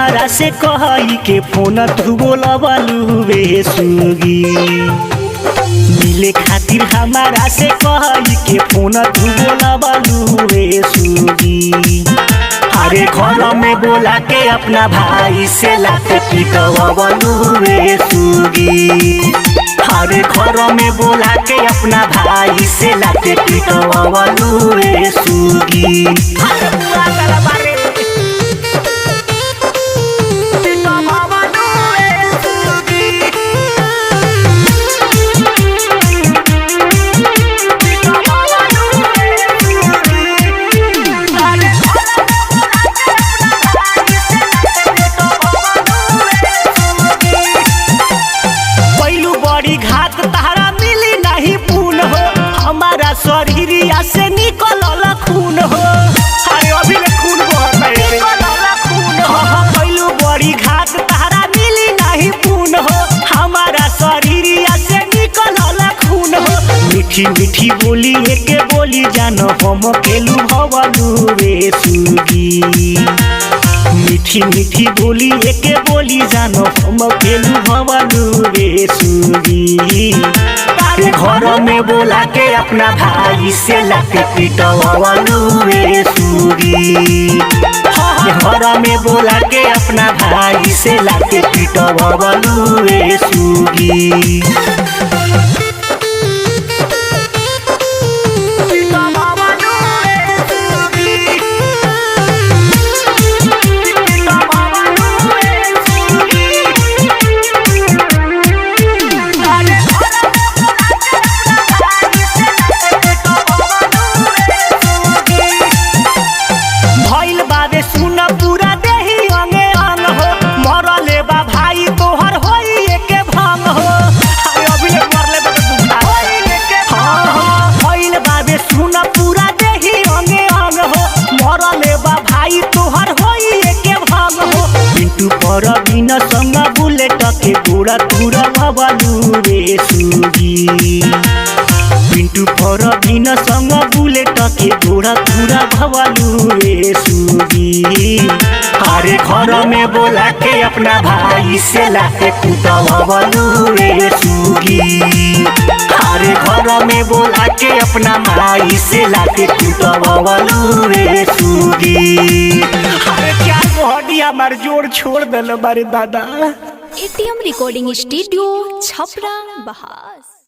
हमारा से कही के फोन तू बोलबलू वे सुगी। मिले खातिर हमारा से कही के फोन तू बोलबलू वे सुगी। अरे घर में बोला के अपना भाई से लाके पिटवलू वे सुगी। अरे घर में बोला के अपना भाई से लाके पिटवलू वे सुगी। शरीरिया से निकलल खून हो। अरे अभी ले खून बहता है। पहलू बड़ी घात तारा मिली नहीं पून हो। हमारा शरीरिया से निकलल खून हो। मीठी मीठी बोली एक बोली जानो हम केलू भवलू रे सुगी। मीठी मीठी बोली एक बोली जानो हम केलू भवलू रे सुगी। घर में बोला के अपना भाई से लाके पिटवलू रे सुगी। घर में बोला के अपना भाई से लाके पिटवलू रे सुगी। पर बिन संग बुलेट के पूरा पूरा भवलू रे सुगी। पिंटू पर बिन संग बुलेट के पूरा पूरा भवलू रे सुगी। अरे घर में बोला के अपना भाई से लाके पिटवलू रे सुगी। अरे घर में बोला के अपना भाई से लाके पिटवलू रे सुगी। अरे क्या गोहडी हमार जोड़ छोड़ दिल बारे दादा। ATM recording studio Chhapra बहास।